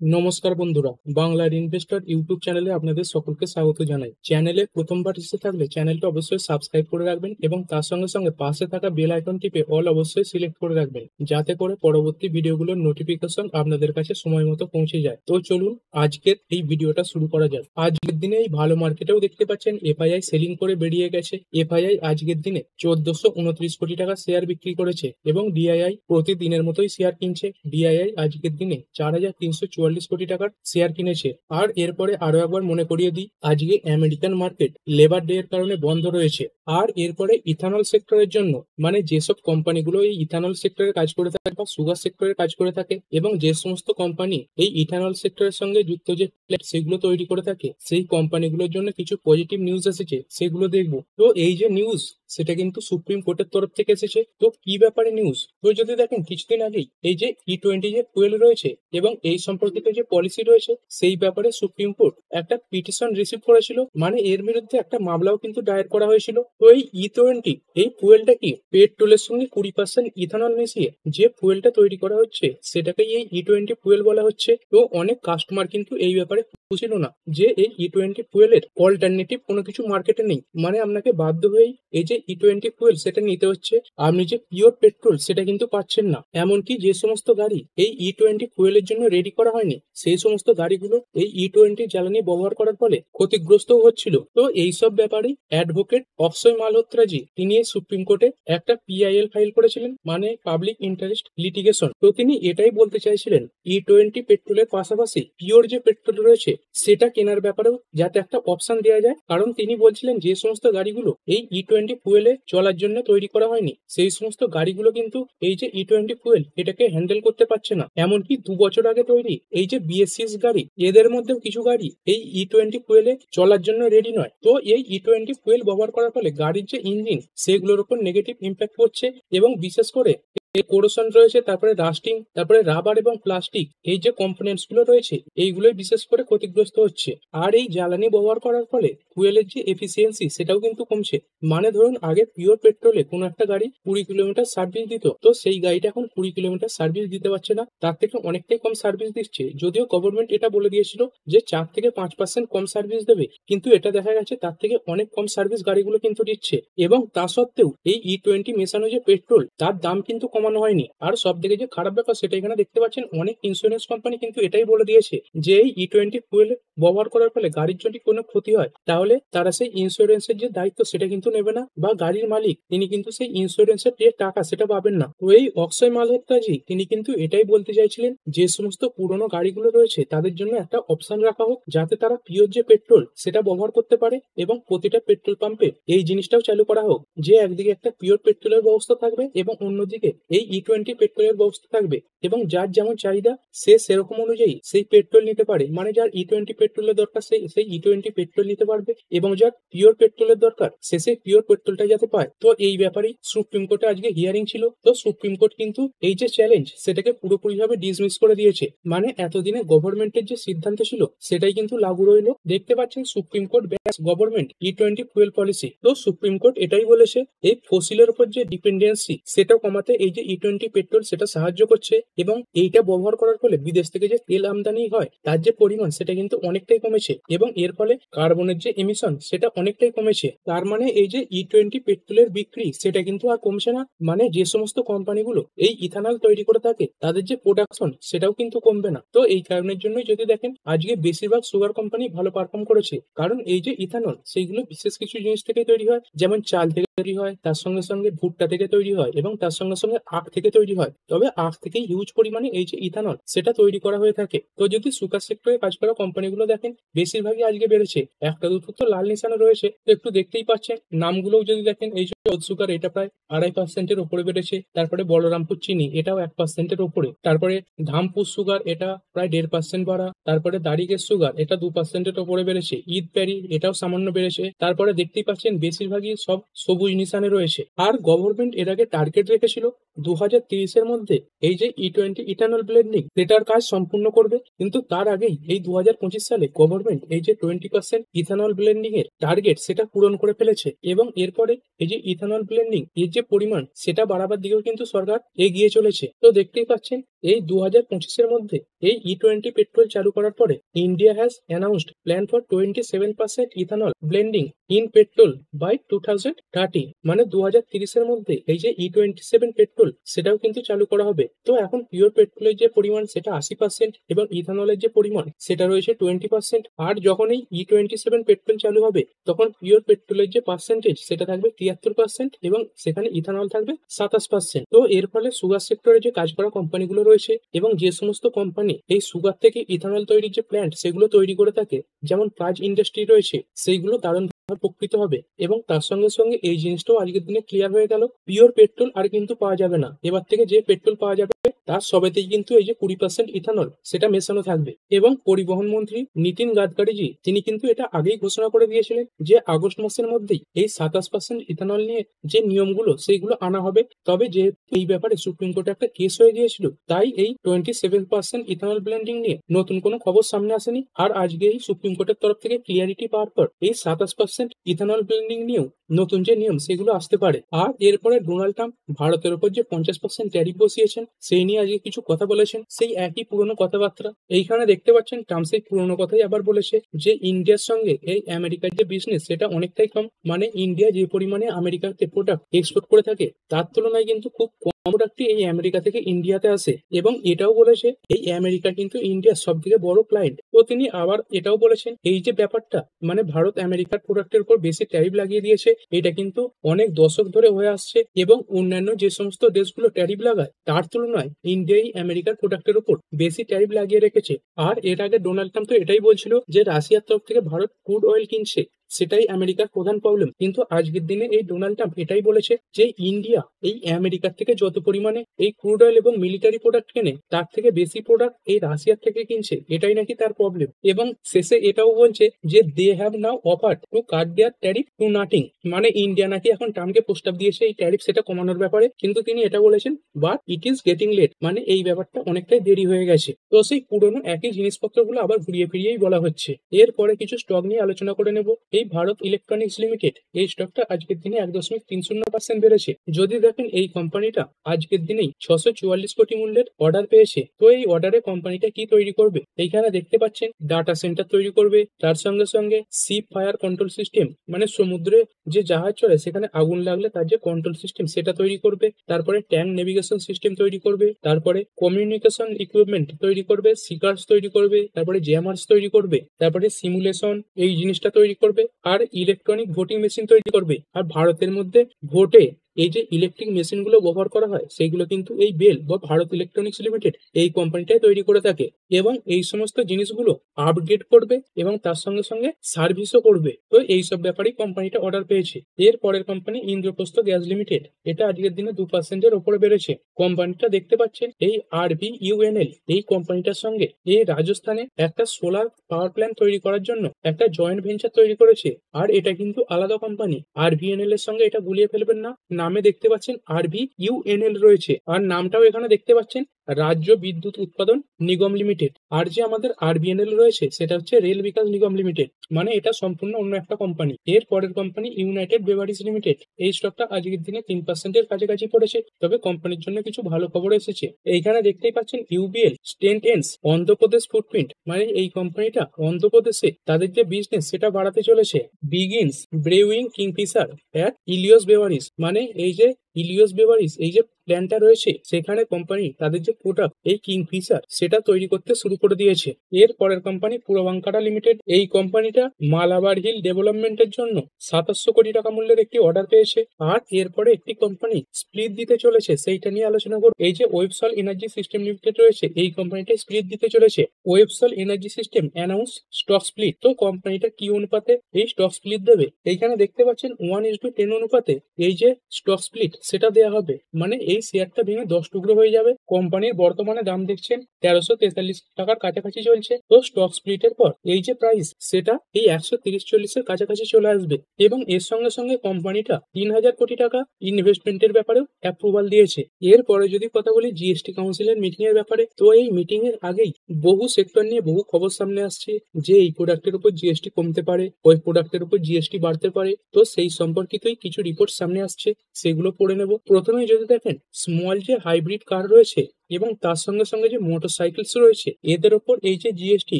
নমস্কার বন্ধুরা, বাংলার ইনভেস্টর ইউটিউব চ্যানেলে আপনাদের সকলকে স্বাগত জানাই। চ্যানেলে প্রথমবার এসে থাকলে চ্যানেলটা অবশ্যই সাবস্ক্রাইব করে রাখবেন এবং তার সঙ্গে সঙ্গে পাশে থাকা বেল আইকন টিপে অল অবশ্যই সিলেক্ট করে রাখবেন, যাতে করে পরবর্তী ভিডিওগুলোর নোটিফিকেশন আপনাদের কাছে সময় মতো পৌঁছে যায়। তো চলুন আজকের এই ভিডিওটা শুরু করা যাক। আজকের দিনে এই ভালো মার্কেটেও দেখতে পাচ্ছেন এফআইআই সেলিং করে বেরিয়ে গেছে। এফআইআই আজকের দিনে 1429 কোটি টাকা শেয়ার বিক্রি করেছে এবং ডিআইআই প্রতিদিনের মতোই শেয়ার কিনছে। ডিআইআই আজকের দিনে 4344 কোটি টাকার শেয়ার কিনেছে। আর এরপরে আরো একবার মনে করিয়ে দিই, আজকে আমেরিকান মার্কেট লেবার ডে এর কারণে বন্ধ রয়েছে। আর এরপরে ইথানল সেক্টরের জন্য, মানে যেসব কোম্পানিগুলো এই ইথানল সেক্টরে কাজ করে থাকে বা সুগার সেক্টরে কাজ করে থাকে এবং যে সমস্ত কোম্পানি এই ইথানল সেক্টরের সঙ্গে যুক্ত যে প্লেট সেগুলো তৈরি করে থাকে, সেই কোম্পানিগুলোর জন্য কিছু পজিটিভ নিউজ এসেছে, সেগুলো দেখবো। তো এই যে নিউজ, সেটা কিন্তু সুপ্রিম কোর্টের তরফ থেকে এসেছে। তো কি ব্যাপারে নিউজ? তো যদি দেখেন কিছুদিন আগেই এই যে E20 যে ফুয়েল রয়েছে এবং এই সম্পর্কিত যে পলিসি রয়েছে, সেই ব্যাপারে সুপ্রিম কোর্ট একটা পিটিশন রিসিভ করেছিল, মানে এর বিরুদ্ধে একটা মামলাও কিন্তু দায়ের করা হয়েছিল। তো এই E20 এই ফুয়েলটা কি পেট্রোলের সঙ্গে 20% ইথানল মিশিয়ে যে ফুয়েলটা তৈরি করা হচ্ছে, সেটাকেই এই E20 ফুয়েল বলা হচ্ছে। তো অনেক কাস্টমার কিন্তু এই ব্যাপারে বুঝছিল না যে এই E20 ফুয়েলের অল্টারনেটিভ কোনো কিছু মার্কেটে নেই, মানে আপনাকে বাধ্য হয়েই এই যে E20 ফুয়েল সেটা নিতে হচ্ছে। আপনি যে পিওর পেট্রোল সেটা কিন্তু পাচ্ছেন না। এমনকি যে সমস্ত গাড়ি এই E20 ফুয়েলের জন্য রেডি করা হয়নি, সেই সমস্ত গাড়িগুলো এই E20 জ্বালানি ব্যবহার করার ফলে ক্ষতিগ্রস্ত হচ্ছিল। তো এইসব ব্যাপারে অ্যাডভোকেট অক্ষয় মালহোত্রাজি তিনি এই সুপ্রিম কোর্টে একটা পিআইএল ফাইল করেছিলেন, মানে পাবলিক ইন্টারেস্ট লিটিগেশন। তো তিনি এটাই বলতে চাইছিলেন, E20 পেট্রোলের পাশাপাশি পিওর যে পেট্রোল রয়েছে সেটা কেনার ব্যাপারেও যাতে একটা অপশন দেওয়া যায়। কারণ তিনি বলছিলেন যে সমস্ত গাড়িগুলো এই E20 ফুয়েলে চলার জন্য তৈরি করা হয়নি, সেই সমস্ত গাড়িগুলো কিন্তু এই যে E20 ফুয়েল এটাকে হ্যান্ডেল করতে পারছে না। এমনকি 2 বছর আগে তৈরি এই যে BS6 গাড়ি, এদের মধ্যেও কিছু গাড়ি এই E20 ফুয়েলে চলার জন্য রেডি নয়। তো এই E20 ফুয়েল ব্যবহার করার ফলে গাড়ির যে ইঞ্জিন, সেগুলোর উপর নেগেটিভ ইম্প্যাক্ট পড়ছে এবং বিশেষ করে এই কোরোশন রয়েছে, তারপরে রাস্টিং, তারপরে রাবার এবং প্লাস্টিক এই যে কম্পোনেন্টস গুলো রয়েছে, এইগুলোই বিশেষ করে ক্ষতিগ্রস্ত হচ্ছে। আর এই জ্বালানি ব্যবহার করার ফলে ফুয়েলের যে এফিসিয়েন্সি সেটাও কিন্তু কমছে। মানে ধরুন আগে পিওর পেট্রোলে কোনো একটা গাড়ি 20 কিলোমিটার সার্ভিস দিত, তো সেই গাড়িটা এখন 20 কিলোমিটার সার্ভিস দিতে পারছে না, তার থেকে অনেকটাই কম সার্ভিস দিচ্ছে। যদিও গভর্নমেন্ট এটা বলে দিয়েছিল যে 4 থেকে 5% কম সার্ভিস দেবে, কিন্তু এটা দেখা গেছে তার থেকে অনেক কম সার্ভিস গাড়িগুলো কিন্তু দিচ্ছে। এবং তা সত্ত্বেও এই E20 মেশানো যে পেট্রোল, তার দাম কিন্তু কমানো হয়নি। আর সব থেকে যে খারাপ ব্যাপার সেটা এখানে দেখতে পাচ্ছেন, অনেক ইন্স্যুরেন্স কোম্পানি কিন্তু এটাই বলে দিয়েছে যে এই E20 ফুয়েল ব্যবহার করার ফলে গাড়ির যদি কোনো ক্ষতি হয়, তাহলে তারা সেই ইন্স্যুরেন্সের যে দায়িত্ব সেটা কিন্তু নেবে না, বা গাড়ির মালিক তিনি কিন্তু সেই ইন্স্যুরেন্সের যে টাকা সেটা পাবেন না। তো এই অক্ষয় মালহোত্রাজি তিনি কিন্তু এটাই বলতে চাইছিলেন, যে সমস্ত পুরনো গাড়িগুলো রয়েছে তাদের জন্য একটা অপশন রাখা হোক, যাতে তারা পিওর যে পেট্রোল সেটা ব্যবহার করতে পারে। এবং প্রতিটা পেট্রোল পাম্পে এই জিনিসটাও চালু করা হোক যে একদিকে একটা পিওর পেট্রোলের ব্যবস্থা থাকবে এবং অন্যদিকে এই E20 পেট্রোলের ব্যবস্থা থাকবে, এবং যার যেমন চাহিদা সে সেরকম অনুযায়ী সেই পেট্রোল নিতে পারে। মানে যার E20 পেট্রোলের দরকার সেই E20 পেট্রোল নিতে পারবে, এবং যার পিওর পেট্রোলের দরকার সে সেই পিওর পেট্রোলটা যাতে পায়। তো এই ব্যাপারেই সুপ্রিম কোর্টে আজকে হিয়ারিং ছিল। তো সুপ্রিম কোর্ট কিন্তু এই যে চ্যালেঞ্জ সেটাকে পুরোপুরিভাবে ডিসমিস করে দিয়েছে। মানে এতদিনে গভর্নমেন্টের যে সিদ্ধান্ত ছিল সেটাই কিন্তু লাগু রইলো। দেখতে পাচ্ছেন সুপ্রিম কোর্ট ব্যাস গভর্নমেন্ট E20 ফুয়েল পলিসি। তো সুপ্রিম কোর্ট এটাই বলেছে, এই ফসিলের উপর যে ডিপেন্ডেন্সি সেটা কমাতে এই যে E20 পেট্রোল সেটা সাহায্য করছে, এবং এইটা ব্যবহার করার ফলে বিদেশ থেকে যে তেল আমদানি হয় তার যে পরিমাণ সেটা কিন্তু অনেকটাই কমেছে, এবং এর ফলে কার্বনের যে এমিশন সেটা অনেকটাই কমেছে। তার মানে এই যে E20 পেট্রোলের বিক্রি সেটা কিন্তু আর কমছে না। মানে যে সমস্ত কোম্পানিগুলো এই ইথানল তৈরি করে থাকে তাদের যে প্রোডাকশন সেটাও কিন্তু কমবে না। তো এই কারণের জন্যই যদি দেখেন আজকে বেশিরভাগ সুগার কোম্পানি ভালো পারফর্ম করেছে, কারণ এই যে ইথানল সেইগুলো বিশেষ কিছু জিনিস থেকে তৈরি হয়, যেমন চাল থেকে তৈরি হয়, তার সঙ্গে সঙ্গে ভুট্টা থেকে তৈরি হয়, এবং তার সঙ্গে সঙ্গে আখ থেকে তৈরি হয়। তবে আখ থেকে হিউজ পরিমাণে এই যে ইথানল সেটা তৈরি করা হয়ে থাকে। তো যদি সুগার সেক্টরে কাজ করা কোম্পানিগুলো দেখেন, বেশিরভাগই আজকে বেড়েছে। একটা দুটো তো লাল নিশানা রয়েছে, তো একটু দেখতেই পাচ্ছেন নামগুলোও যদি দেখেন, এই যে সুগার এটা প্রায় 2.5% উপরে বেড়েছে, তারপরে বলরামপুর চিনি এটাও 1% উপরে, তারপরে ধামপুর সুগার এটা প্রায় 1.5% বাড়া, তারপরে দাড়িকের সুগার এটা 2% উপরে বেড়েছে, ঈদ প্যারি এটাও সামান্য বেড়েছে। তারপরে দেখতেই পাচ্ছেন বেশিরভাগই সব সবুজ নিশানে রয়েছে। আর গভর্নমেন্ট এর আগে টার্গেট রেখেছিল 2030-এর মধ্যে এই যে E20 ইথানল ব্লেন্ডিং সেটার কাজ সম্পূর্ণ করবে, কিন্তু তার আগেই এই 2025 সালে গভর্নমেন্ট এই যে 20% ইথানল ব্লেন্ডিং এর টার্গেট সেটা পূরণ করে ফেলেছে, এবং এরপরে এই যে ইথানল ব্লেন্ডিং এর যে পরিমাণ সেটা বাড়াবার দিকেও কিন্তু সরকার এগিয়ে চলেছে। তো দেখতেই পাচ্ছেন এই 2025-এর মধ্যে এই E20 পেট্রোল চালু করার পরে India has announced plan for 27% ethanol blending in petrol by 2030। মানে 2030-এর মধ্যে এই যে E27 পেট্রোল সেটাও কিন্তু চালু করা হবে। তো এখন পিওর পেট্রোলের যে পরিমাণ সেটা 80% এবং ইথানলের যে পরিমাণ সেটা রয়েছে 20%। আর যখন এই E27 পেট্রোল চালু হবে তখন পিওর পেট্রোলের যে পার্সেন্টেজ সেটা থাকবে 73% এবং সেখানে ইথানল থাকবে 27%। তো এর ফলে সুগার সেক্টরে যে কাজ করা কোম্পানিগুলো রয়েছে এবং যে সমস্ত কোম্পানি এই সুগার থেকে ইথানল তৈরির যে প্ল্যান্ট সেগুলো তৈরি করে থাকে, যেমন প্রাজ ইন্ডাস্ট্রি রয়েছে, সেইগুলো দারুণ উপকৃত হবে। এবং তার সঙ্গে সঙ্গে এই জিনিসটাও আজকের দিনে ক্লিয়ার হয়ে গেল, পিওর পেট্রোল আর কিন্তু পাওয়া যাবে না। এবার থেকে যে পেট্রোল পাওয়া যাবে তার সবেতেই কিন্তু এই যে 20% ইথানল সেটা মেশানো থাকবে। এবং পরিবহন মন্ত্রী নীতিন গাডকারিজি তিনি কিন্তু এটা আগেই ঘোষণা করে দিয়েছিলেন যে আগস্ট মাসের মধ্যেই এই 27% ইথানল নিয়ে যে নিয়মগুলো সেইগুলো আনা হবে। তবে যে এই ব্যাপারে সুপ্রিম কোর্টে একটা কেস হয়ে গিয়েছিল, তাই এই 27% ইথানল ব্লেন্ডিং নিয়ে নতুন কোনো খবর সামনে আসেনি। আর আজকে এই সুপ্রিম কোর্টের তরফ থেকে ক্লিয়ারিটি পাওয়ার পর এই 27% ইথানল ব্লেন্ডিং নিয়েও নতুন যে নিয়ম সেগুলো আসতে পারে। আর এরপরে ডোনাল্ড ট্রাম্প ভারতের উপর যে 50% ট্যারিফ বসিয়েছেন সেই নিয়ে আজকে কিছু কথা বলেছেন, সেই একই পুরনো কথাবার্তা। এইখানে দেখতে পাচ্ছেন ট্রাম্প সেই পুরনো কথাই আবার বলেছে যে ইন্ডিয়ার সঙ্গে এই আমেরিকার যে বিজনেস সেটা অনেকটাই কম। মানে ইন্ডিয়া যে পরিমাণে আমেরিকাতে প্রোডাক্ট এক্সপোর্ট করে থাকে তার তুলনায় কিন্তু খুব কম প্রোডাক্টই এই আমেরিকা থেকে ইন্ডিয়াতে আসে। এবং এটাও বলেছে এই আমেরিকা কিন্তু ইন্ডিয়ার সব থেকে বড় ক্লায়েন্ট। তো তিনি আবার এটাও বলেছেন এই যে ব্যাপারটা মানে ভারত আমেরিকার প্রোডাক্টের উপর বেশি ট্যারিফ লাগিয়ে দিয়েছে, এটা কিন্তু অনেক দশক ধরে হয়ে আসছে এবং অন্যান্য যে সমস্ত দেশগুলো ট্যারিফ লাগায় তার তুলনায় ইন্ডিয়াই আমেরিকার প্রোডাক্টের উপর বেশি ট্যারিফ লাগিয়ে রেখেছে। আর এর আগে ডোনাল্ড ট্রাম্প তো এটাই বলছিল যে রাশিয়ার তরফ থেকে ভারত ক্রুড অয়েল কিনছে, সেটাই আমেরিকার প্রধান প্রবলেম। কিন্তু আজকের দিনে এই ডোনাল্ড ট্রাম্প এটাই বলেছে যে ইন্ডিয়া এই আমেরিকার থেকে যত পরিমাণে এই ক্রুড অয়েল এবং মিলিটারি প্রোডাক্ট কেনে তার থেকে বেশি প্রোডাক্ট এই রাশিয়ার থেকে কিনছে, এটাই নাকি তার প্রবলেম। এবং শেষে এটাও বলছে যে they have now offered to cut their tariff to nothing. মানে ইন্ডিয়া নাকি এখন ট্রাম্পকে প্রস্তাব দিয়েছে এই ট্যারিফ সেটা কমানোর ব্যাপারে, কিন্তু তিনি এটা বলেছেন but it is getting late, মানে এই ব্যাপারটা অনেকটাই দেরি হয়ে গেছে। তো সেই পুরনো একই জিনিসপত্রগুলো আবার ঘুরিয়ে ফিরিয়েই বলা হচ্ছে। এরপরে কিছু স্টক নিয়ে আলোচনা করে নেব। এই ভারত ইলেকট্রনিক্স লিমিটেড এই স্টকটা আজকের দিনে 1.30% বেড়েছে। যদি দেখেন এই কোম্পানিটা আজকের দিনেই 644 কোটি মূল্যের অর্ডার পেয়েছে। তো এই অর্ডারে কোম্পানিটা কি তৈরি করবে, এইখানে দেখতে পাচ্ছেন ডাটা সেন্টার তৈরি করবে, তার সঙ্গে সঙ্গে সিপ ফায়ার কন্ট্রোল সিস্টেম মানে সমুদ্রে যে জাহাজ চলে সেখানে আগুন লাগলে তার যে কন্ট্রোল সিস্টেম সেটা তৈরি করবে, তারপরে ট্যাঙ্ক নেভিগেশন সিস্টেম তৈরি করবে, তারপরে কমিউনিকেশন ইকুইপমেন্ট তৈরি করবে, সিকার্স তৈরি করবে, তারপরে জ্যামার্স তৈরি করবে, তারপরে সিমুলেশন এই জিনিসটা তৈরি করবে, আর ইলেকট্রনিক ভোটিং মেশিন তৈরি করবে। আর ভারতের মধ্যে ভোটে এই যে ইলেকট্রিক মেশিনগুলো ব্যবহার করা হয় সেইগুলো কিন্তু এই বেল বা ভারত ইলেকট্রনিক্স লিমিটেড এই কোম্পানিটাই তৈরি করে থাকে। এবং এই সমস্ত জিনিসগুলো আপগ্রেড করবে এবং তার সঙ্গে সঙ্গে সার্ভিসও করবে। তো এইসব ব্যাপারেই কোম্পানিটা অর্ডার পেয়েছে। এর পরের কোম্পানি ইন্দ্রপ্রস্থ গ্যাস লিমিটেড, এটা আজকের দিনে 2%-এর ওপরে বেড়েছে। কোম্পানিটা দেখতে পাচ্ছেন এই RVUNL এই কোম্পানিটার সঙ্গে এই রাজস্থানে একটা সোলার পাওয়ার প্ল্যান্ট তৈরি করার জন্য একটা জয়েন্ট ভেঞ্চার তৈরি করেছে। আর এটা কিন্তু আলাদা কোম্পানি, RVNL এর সঙ্গে এটা গুলিয়ে ফেলবেন না। নামে দেখতে পাচ্ছেন RVUNL রয়েছে, আর নামটাও এখানে দেখতে পাচ্ছেন রাজ্য বিদ্যুৎ উৎপাদন নিগম লিমিটেড। আর যে আমাদের RVNL রয়েছে সেটা হচ্ছে রেল বিকাশ নিগম লিমিটেড, মানে এটা সম্পূর্ণ অন্য একটা কোম্পানি। এর পরের কোম্পানি ইউনাইটেড বেভারেজ লিমিটেড, এই স্টকটা আজকের দিনে 3%-এর কাছাকাছি পড়েছে। তবে কোম্পানির জন্য কিছু ভালো খবর এসেছে। এইখানে দেখতেই পাচ্ছেন UBL স্টেনটেন্স অন্ধ্রপ্রদেশ ফুটপ্রিন্ট, মানে এই কোম্পানিটা অন্ধ্রপ্রদেশে তাদের যে বিজনেস সেটা বাড়াতে চলেছে। বিগিনস ব্রেউইং কিংফিশার অ্যাট ইলিয়স বেভারিজ, মানে এই যে ইলিয়স বেভারিজ এই যে প্ল্যান্টটা রয়েছে সেখানে কোম্পানি তাদের যে প্রোডাক্ট এই কিংফিশার সেটা তৈরি করতে শুরু করে দিয়েছে। এর পরের কোম্পানি পুরবাঙ্কারা লিমিটেড, এই কোম্পানিটা মালাবার হিল ডেভেলপমেন্টের জন্য 2700 কোটি টাকা মূল্যের একটি অর্ডার পেয়েছে। আর এরপরে একটি কোম্পানি স্প্লিট দিতে চলেছে, সেইটা নিয়ে আলোচনা করব। এই যে ওয়েবসল এনার্জি সিস্টেম লিমিটেড রয়েছে এই কোম্পানিটা স্প্লিট দিতে চলেছে। Websol energy system announce stock split. তো কোম্পানিটা কি অনুপাতে এই স্টক স্প্লিট দেবে, এইখানে দেখতে পাচ্ছেন 1:10 অনুপাতে এই যে স্টক স্প্লিট সেটা দেওয়া হবে। মানে এই শেয়ারটা ভেঙে 10 টুকরো হয়ে যাবে। কোম্পানির বর্তমানে দাম দেখছেন 1343 টাকার কাছাকাছি চলছে। তো স্টক স্প্লিটের পর এই যে প্রাইস সেটা এই 130-140-এর কাছাকাছি চলে আসবে। এবং এর সঙ্গে সঙ্গে কোম্পানিটা 3000 কোটি টাকা ইনভেস্টমেন্টের ব্যাপারেও অ্যাপ্রুভাল দিয়েছে। এরপরে যদি কথা বলি জিএসটি কাউন্সিলের মিটিং এর ব্যাপারে, তো এই মিটিং এর আগেই বহু সেক্টর নিয়ে বহু খবর সামনে আসছে যে এই প্রোডাক্টের উপর জিএসটি কমতে পারে, ওই প্রোডাক্টের উপর জিএসটি বাড়তে পারে। তো সেই সম্পর্কিতই কিছু রিপোর্ট সামনে আসছে, সেগুলো পড়ে নেব। প্রথমেই যদি দেখেন স্মল যে হাইব্রিড কার রয়েছে এবং তার সঙ্গে সঙ্গে যে মোটরসাইকেলস রয়েছে এদের ওপর এই যে জিএসটি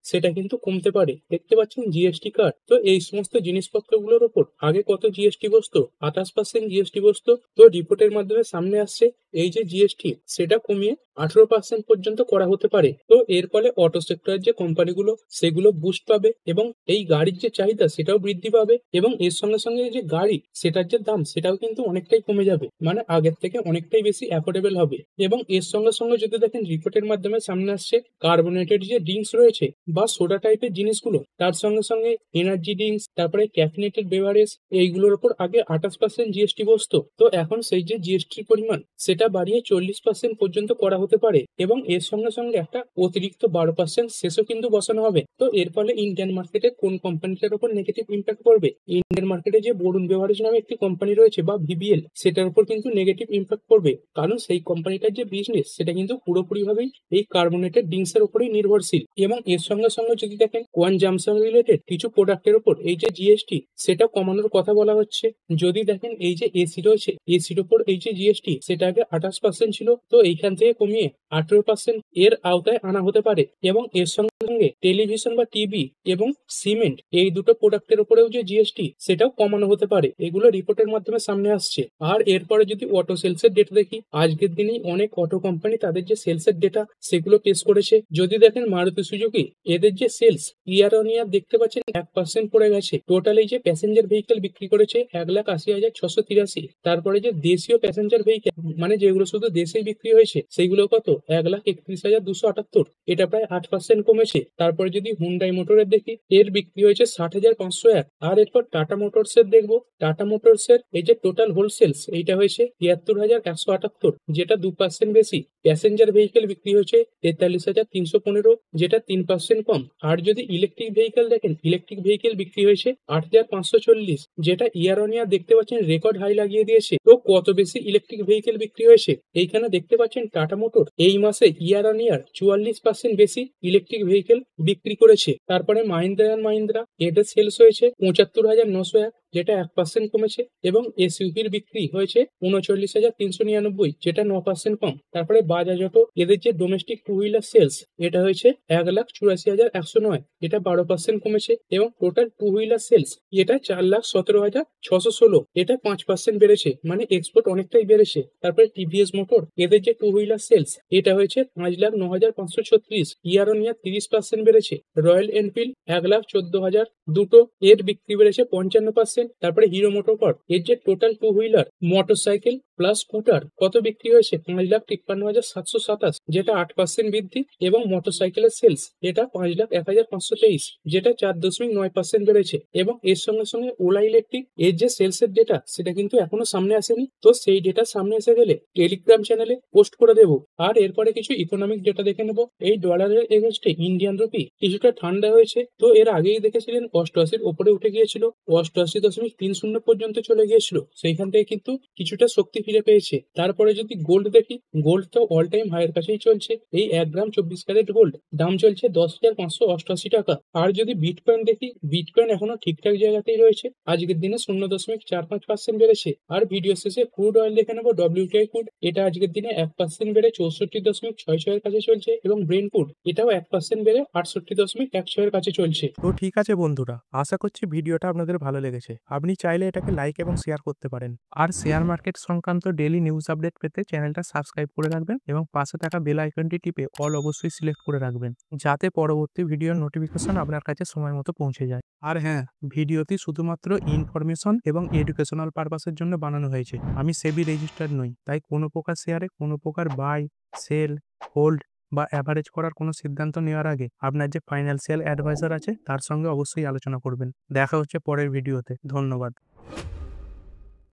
সেটা কিন্তু কমতে পারে। দেখতে পাচ্ছেন জিএসটি কার্ড, তো এই সমস্ত জিনিসপত্রগুলোর ওপর আগে কত জিএসটি বসতো, 28% জিএসটি বসতো, তো রিপোর্টের মাধ্যমে সামনে আসছে এই যে জিএসটি সেটা কমিয়ে 18% পর্যন্ত করা হতে পারে। তো এর ফলে অটো সেক্টরের যে কোম্পানিগুলো সেগুলো বুস্ট পাবে এবং এই গাড়ির যে চাহিদা সেটাও বৃদ্ধি পাবে এবং এর সঙ্গে সঙ্গে যে গাড়ি সেটার যে দাম সেটাও কিন্তু অনেকটাই কমে যাবে, মানে আগের থেকে অনেকটাই বেশি অ্যাফোর্ডেবল হবে। এবং এর সঙ্গে সঙ্গে যদি দেখেন রিপোর্টের মাধ্যমে সামনে আসছে কার্বোনেটেড যে ড্রিঙ্কস রয়েছে বা সোডা টাইপের জিনিসগুলো, তার সঙ্গে সঙ্গে এনার্জি ড্রিঙ্কস, তারপরে ক্যাফিনেটেড বেভারেজ, এইগুলোর উপর আগে 28% জিএসটি বসতো, তো এখন সেই যে জিএসটির পরিমাণ সেটা বাড়িয়ে 40% পর্যন্ত করা হতে পারে এবং এর সঙ্গে সঙ্গে একটা অতিরিক্ত 12% শেষও কিন্তু বসানো হবে। তো এর ফলে ইন্ডিয়ান মার্কেটে কোন কোম্পানিটার উপর নেগেটিভ ইম্প্যাক্ট পড়বে? ইন্ডিয়ান মার্কেটে যে বরুণ বেভারেজ নামে একটি কোম্পানি রয়েছে বা ভিবিএল, সেটার উপর কিন্তু নেগেটিভ ইম্প্যাক্ট পড়বে, কারণ সেই কোম্পানিটার যে বিজনেস সেটা কিন্তু পুরোপুরিভাবেই এই কার্বোনেটেড ড্রিঙ্কস এর উপরেই নির্ভরশীল। এবং এর সঙ্গে সঙ্গে যদি দেখেন কনজাম্পশন রিলেটেড কিছু প্রোডাক্টের উপর এই যে জিএসটি সেটা কমানোর কথা বলা হচ্ছে। যদি দেখেন এই যে এসি রয়েছে, এসির উপর এই যে জিএসটি সেটা আগে 28% ছিল, তো এইখান থেকে কমিয়ে 18% এর আওতায় আনা হতে পারে। এবং এর সঙ্গে সঙ্গে টেলিভিশন বা টিভি এবং সিমেন্ট, এই দুটো প্রোডাক্টের উপরেও যে জিএসটি সেটাও কমানো হতে পারে। এগুলো রিপোর্টের মাধ্যমে সামনে আসছে। আর এরপরে যদি অটো সেলসের ডেটা দেখি, আজকের দিনেই অনেক অটো কোম্পানি তাদের যে সেলসের ডেটা সেগুলো পেশ করেছে। যদি দেখেন মারুতি সুজুকি, এদের যে সেলস ইয়ার অন ইয়ার দেখতে পাচ্ছেন 1% পড়ে গেছে। টোটাল এই যে প্যাসেঞ্জার ভেহিকেল বিক্রি করেছে 1,80,683। তারপরে যে দেশীয় প্যাসেঞ্জার ভেহিকেল, মানে যেগুলো শুধু দেশেই বিক্রি হয়েছে সেইগুলো কত, 1,31,278। এটা প্রায় 8% কমেছে। তারপরে যদি হুন্ডাই মোটরের দেখি, এর বিক্রি হয়েছে 60,501। আর এরপর টাটা মোটরসের দেখবো, টাটা মোটরসের এই যে টোটাল হোলসেলস এইটা হয়েছে 73,178, যেটা 2% বেশি। প্যাসেঞ্জার ভেহিকেল বিক্রি হয়েছে 43,315, যেটা 3% কম। আর যদি ইলেকট্রিক ভেহিকেল দেখেন, ইলেকট্রিক ভেহিকেল বিক্রি হয়েছে 8,540, যেটা ইয়ার অন ইয়ার দেখতে পাচ্ছেন রেকর্ড হাই লাগিয়ে দিয়েছে। তো কত বেশি ইলেকট্রিক ভেহিকেল বিক্রি হয়েছে এইখানে দেখতে পাচ্ছেন টাটা মোটর এই মাসে ইয়ার অন ইয়ার 44% বেশি ইলেকট্রিক ভেহিকেল বিক্রি করেছে। তারপরে মাহিন্দ্রা অ্যান্ড মাহিন্দ্রা, এদের সেলস হয়েছে 75,901, যেটা 1% কমেছে। এবং এসইউভির বিক্রি হয়েছে 39,399, যেটা 9% কম। তারপরে বাজাজ অটো, এদের যে ডোমেস্টিক টু হুইলার সেলস এটা হয়েছে 1,84,109, এটা 12% কমেছে। এবং টোটাল টু হুইলার সেলস এটা 4,17,616, এটা 5% বেড়েছে, মানে এক্সপোর্ট অনেকটাই বেড়েছে। তারপরে টিভিএস মোটর, এদের যে টু হুইলার সেলস এটা হয়েছে 5,09,536, ইয়ার অন ইয়ার 30% বেড়েছে। রয়্যাল এনফিল্ড 1,14,002, এর বিক্রি বেড়েছে 55%। তারপরে হিরো মোটোকর্প, এর যে total two wheeler motorcycle plus scooter কত বিক্রি হয়েছে, 5,53,727, যেটা 8% বৃদ্ধি। এবং মোটরসাইকেলের সেলস এটা 5,01,523, যেটা 4.9% বেড়েছে। এবং এর সঙ্গে সঙ্গে ওলা ইলেকট্রিক, এর যে সেলস এর ডেটা সেটা কিন্তু এখনো সামনে আসেনি, তো সেই ডেটা সামনে এসে গেলে টেলিগ্রাম চ্যানেলে পোস্ট করে দেবো। আর এরপরে কিছু ইকোনমিক ডেটা দেখে নেবো। এই ডলারের এগেনস্টে ইন্ডিয়ান রুপি কিছুটা ঠান্ডা হয়েছে, তো এর আগেই দেখেছিলেন 88-র উপরে উঠে গিয়েছিল, 88.30 পর্যন্ত চলে গিয়েছিল, সেইখান থেকে কিন্তু কিছুটা শক্তি ফিরে পেয়েছে। তারপরে যদি গোল্ড দেখি, গোল্ড তো অল টাইম হাইয়ের কাছেই চলছে। এই 1 গ্রাম 24 ক্যারেট গোল্ড দাম চলছে 10,588 টাকা। আর যদি বিটকয়েন দেখি, বিটকয়েন এখনো ঠিকঠাক জায়গাতেই রয়েছে, আজকের দিনে 0.45% বেড়েছে। আর ভিডিও শেষে ক্রুড অয়েল দেখে নেবো, ডব্লিউটিআই ক্রুড, এটা আজকের দিনে 1% বেড়ে 64.66 এর কাছে চলছে। এবং ব্রেন্ট ক্রুড এটাও 1% বেড়ে 68.16 এর কাছে চলছে। তো ঠিক আছে বন্ধুরা, আশা করছি ভিডিওটা আপনাদের ভালো লেগেছে। আপনি চাইলে এটাকে লাইক এবং শেয়ার করতে পারেন। আর শেয়ার মার্কেট সংক্রান্ত ডেইলি নিউজ আপডেট পেতে চ্যানেলটা সাবস্ক্রাইব করে রাখবেন এবং পাশে থাকা বেল আইকনটি টিপে অল অবশ্যই সিলেক্ট করে রাখবেন, যাতে পরবর্তী ভিডিওর নোটিফিকেশন আপনার কাছে সময় মতো পৌঁছে যায়। আর হ্যাঁ, ভিডিওটি শুধুমাত্র ইনফরমেশন এবং এডুকেশনাল পারপাসের জন্য বানানো হয়েছে। আমি সেবি রেজিস্টার্ড নই, তাই কোনো প্রকার শেয়ারে কোনো প্রকার বাই, সেল, হোল্ড বা অ্যাভারেজ করার কোনো সিদ্ধান্ত নেওয়ার আগে আপনার যে ফাইন্যান্সিয়াল অ্যাডভাইজার আছে তার সঙ্গে অবশ্যই আলোচনা করবেন। দেখা হচ্ছে পরের ভিডিওতে। ধন্যবাদ।